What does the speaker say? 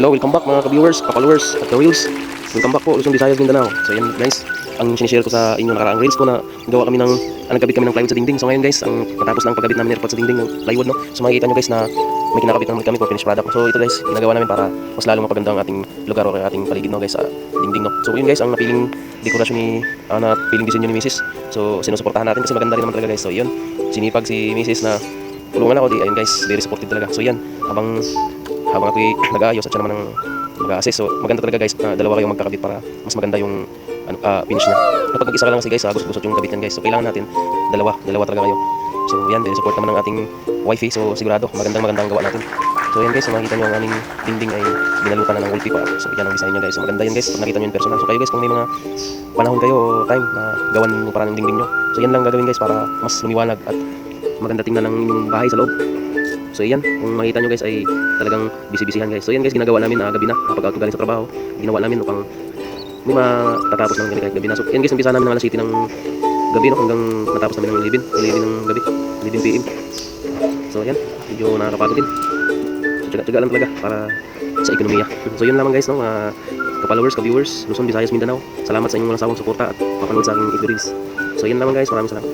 Hello, welcome back mga ka-viewers, ka-followers at ka-reels. Welcome back po, Luzon, Visayas, Mindanao. So yan guys, ang sinishare ko sa inyo nakaraang reels ko na gawa kami ng, nagkabit kami ng plywood sa dingding. So ngayon guys, ang natapos na ang pagkabit namin airport sa dingding ng plywood, no. So makikita nyo guys na may kinakabit naman kami for finished product. So ito guys, ginagawa namin para mas lalo mapaganda ang ating lugar o ating paligid, no guys, sa dingding, no. So yun guys, ang napiling dekorasyon ni, napiling disenyo ni Mrs. So sinusuportahan natin kasi maganda rin naman talaga guys. So yun, sinipag si Mrs. na tulungan ako, di ayun guys, very supportive talaga. So yan, habang ako'y nag-aayos at siya naman ang mag-a-assist. So maganda talaga guys na dalawa kayong magkakabit para mas maganda yung finish niya. Kapag mag-isa ka lang kasi guys, gusot-gusot yung kabitan guys. So kailangan natin dalawa talaga kayo. So yan, very support naman ng ating wifey. So sigurado magandang gawa natin. So yan guys, so makikita nyo ang aming dingding ay binalutan na ng wallpaper pa. So yan ang design niya guys. So maganda yan guys pag nakita nyo yung personal. So kayo guys, kung may mga panahon kayo o time na gawan mo para ng dingding nyo, so yan lang gagawin guys para mas lumiwanag at maganda tingnan ng inyong bahay sa loob. So yan, kung makita nyo guys ay talagang busy-busyhan guys. So yan guys, ginagawa namin gabi na kapag out galing sa trabaho. Ginawa namin upang may matatapos ng kahit gabi na. So yan guys, umpisa namin ng alas 7 ng gabi, no, hanggang matapos namin ng 11 ng gabi, 11 PM. So yan, medyo nakakapagod din. So tsaga lang talaga para sa ekonomiya. So yun lamang guys, no, ka-followers, ka-viewers, Luzon, Visayas, Mindanao. Salamat sa inyong walang sawang suporta at papanood sa aking reels. So yun lamang guys, maraming salamat.